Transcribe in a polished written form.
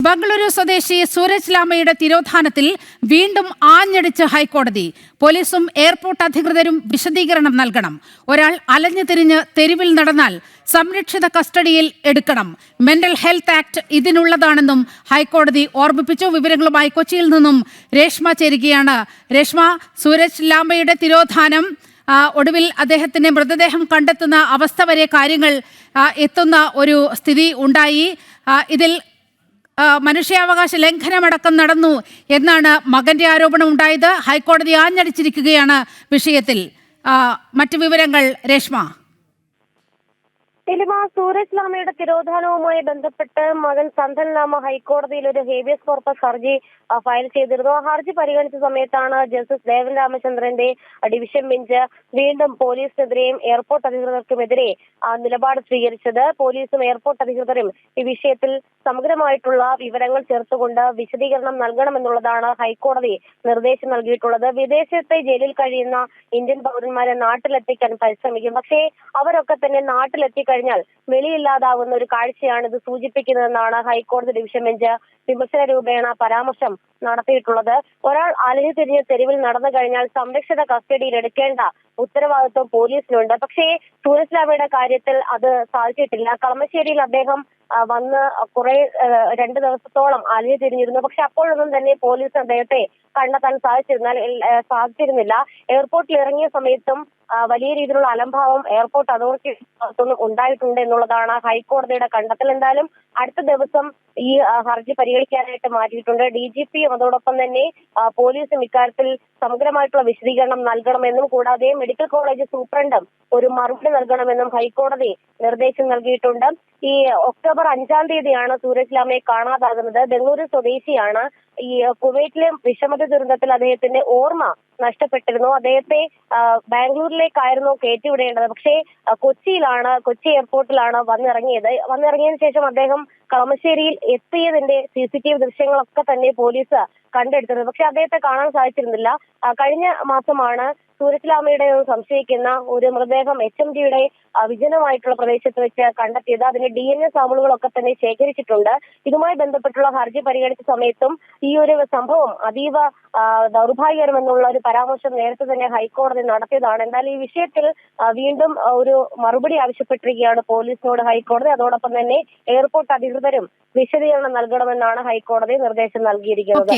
ബംഗളൂരു സ്വദേശി സൂരജ് ലാമയുടെ തിരോധാനത്തിൽ വീണ്ടും ആഞ്ഞടിച്ച് ഹൈക്കോടതി. പോലീസും എയർപോർട്ട് അധികൃതരും വിശദീകരണം നൽകണം. ഒരാൾ അലഞ്ഞു തിരിഞ്ഞ് തെരുവിൽ നടന്നാൽ സംരക്ഷിത കസ്റ്റഡിയിൽ എടുക്കണം. മെന്റൽ ഹെൽത്ത് ആക്ട് ഇതിനുള്ളതാണെന്നും ഹൈക്കോടതി ഓർമ്മിപ്പിച്ചു. വിവരങ്ങളുമായി കൊച്ചിയിൽ നിന്നും രേഷ്മ ചേരുകയാണ്. രേഷ്മ, സൂരജ് ലാമയുടെ തിരോധാനം, ഒടുവിൽ അദ്ദേഹത്തിന്റെ മൃതദേഹം കണ്ടെത്തുന്ന അവസ്ഥ വരെ കാര്യങ്ങൾ എത്തുന്ന ഒരു സ്ഥിതി ഉണ്ടായി. ഇതിൽ മനുഷ്യാവകാശ ലംഘനമടക്കം നടന്നു എന്നാണ് മകന്റെ ആരോപണം ഉണ്ടായത്. ഹൈക്കോടതി ആഞ്ഞടിച്ചിരിക്കുകയാണ് വിഷയത്തിൽ. മറ്റു വിവരങ്ങൾ രേഷ്മ. സൂരജ് ലാമയുടെ തിരോധാനവുമായി ബന്ധപ്പെട്ട് മകൻ സന്തൻ ലാമ ഹൈക്കോടതിയിൽ ഒരു ഹേബിയസ് കോർപ്പസ് ഹർജി ഫയൽ ചെയ്തിരുന്നു. ആ ഹർജി പരിഗണിച്ച സമയത്താണ് ജസ്റ്റിസ് ദേവൻ രാമചന്ദ്രന്റെ ഡിവിഷൻ ബെഞ്ച് വീണ്ടും പോലീസിനെതിരെയും എയർപോർട്ട് അധികൃതർക്കുമെതിരെ നിലപാട് സ്വീകരിച്ചത്. പോലീസും എയർപോർട്ട് അധികൃതരും ഈ വിഷയത്തിൽ സമഗ്രമായിട്ടുള്ള വിവരങ്ങൾ ചേർത്തുകൊണ്ട് വിശദീകരണം നൽകണമെന്നുള്ളതാണ് ഹൈക്കോടതി നിർദ്ദേശം നൽകിയിട്ടുള്ളത്. വിദേശത്തെ ജയിലിൽ കഴിയുന്ന ഇന്ത്യൻ പൗരന്മാരെ നാട്ടിലെത്തിക്കാൻ പരിശ്രമിക്കും. പക്ഷേ അവരൊക്കെ തന്നെ നാട്ടിലെത്തിക്കഴിഞ്ഞാൽ വെളിയില്ലാതാവുന്ന ഒരു കാഴ്ചയാണ് ഇത് സൂചിപ്പിക്കുന്നതെന്നാണ് ഹൈക്കോടതി ഡിവിഷൻ ബെഞ്ച് വിമർശന രൂപേണ പരാമർശം നടത്തിയിട്ടുള്ളത്. ഒരാൾ അലഞ്ഞു തിരിഞ്ഞ് തെരുവിൽ നടന്നു കഴിഞ്ഞാൽ സംരക്ഷിത കസ്റ്റഡിയിൽ എടുക്കേണ്ട ഉത്തരവാദിത്വം പോലീസിനുണ്ട്. പക്ഷേ സൂരജ് ലാമയുടെ കാര്യത്തിൽ അത് സാധിച്ചിട്ടില്ല. കളമശ്ശേരിയിൽ അദ്ദേഹം വന്ന് കുറെ 2 ദിവസത്തോളം അലഞ്ഞു തിരിഞ്ഞിരുന്നു. പക്ഷെ അപ്പോഴൊന്നും തന്നെ പോലീസ് അദ്ദേഹത്തെ കണ്ടെത്താൻ സാധിച്ചിരുന്നില്ല. എയർപോർട്ടിൽ ഇറങ്ങിയ സമയത്തും വലിയ രീതിയിലുള്ള അലംഭാവം എയർപോർട്ട് അതോറിറ്റി ഉണ്ടായിട്ടുണ്ട് എന്നുള്ളതാണ് ഹൈക്കോടതിയുടെ കണ്ടെത്തൽ. എന്തായാലും അടുത്ത ദിവസം ഈ ഹർജി പരിഗണിക്കാനായിട്ട് മാറ്റിയിട്ടുണ്ട്. DGPയും അതോടൊപ്പം തന്നെ പോലീസും ഇക്കാര്യത്തിൽ സമഗ്രമായിട്ടുള്ള വിശദീകരണം നൽകണമെന്നും കൂടാതെ മെഡിക്കൽ കോളേജ് സൂപ്രണ്ടും ഒരു മറുപടി നൽകണമെന്നും ഹൈക്കോടതി നിർദ്ദേശം നൽകിയിട്ടുണ്ട്. ഈ ഒക്ടോബർ 5-ാം തീയതിയാണ് സൂരജ് ലാമയെ കാണാതാകുന്നത്. ബംഗളൂരു സ്വദേശിയാണ്. ഈ കുവൈറ്റിലെ വിഷമത ദുരന്തത്തിൽ അദ്ദേഹത്തിന്റെ ഓർമ്മ നഷ്ടപ്പെട്ടിരുന്നു. അദ്ദേഹത്തെ ബാംഗ്ലൂരിലേക്കായിരുന്നു കയറ്റിവിടേണ്ടത്. പക്ഷേ കൊച്ചി എയർപോർട്ടിലാണ് വന്നിറങ്ങിയതിനു ശേഷം അദ്ദേഹം കളമശ്ശേരിയിൽ എത്തിയതിന്റെ CCTV ദൃശ്യങ്ങളൊക്കെ തന്നെ പോലീസ് കണ്ടെടുത്തത്. പക്ഷെ അദ്ദേഹത്തെ കാണാൻ സാധിച്ചിരുന്നില്ല. കഴിഞ്ഞ മാസമാണ് സൂരജ് ലാമയുടെ സംശയിക്കുന്ന ഒരു മൃതദേഹം HMDയുടെ വിജനമായിട്ടുള്ള പ്രദേശത്ത് വെച്ച് കണ്ടെത്തിയത്. അതിന്റെ DNA സാമ്പിളുകളൊക്കെ തന്നെ ശേഖരിച്ചിട്ടുണ്ട്. ഇതുമായി ബന്ധപ്പെട്ടുള്ള ഹർജി പരിഗണിച്ച സമയത്തും ഈ ഒരു സംഭവം അതീവ ദൗർഭാഗ്യകരമെന്നുള്ള ഒരു പരാമർശം നേരത്തെ തന്നെ ഹൈക്കോടതി നടത്തിയതാണ്. എന്നാൽ ഈ വിഷയത്തിൽ വീണ്ടും ഒരു മറുപടി ആവശ്യപ്പെട്ടിരിക്കുകയാണ് പോലീസിനോട് ഹൈക്കോടതി. അതോടൊപ്പം തന്നെ എയർപോർട്ട് അധികൃതരും വിശദീകരണം നൽകണമെന്നാണ് ഹൈക്കോടതി നിർദ്ദേശം നൽകിയിരിക്കുന്നത്.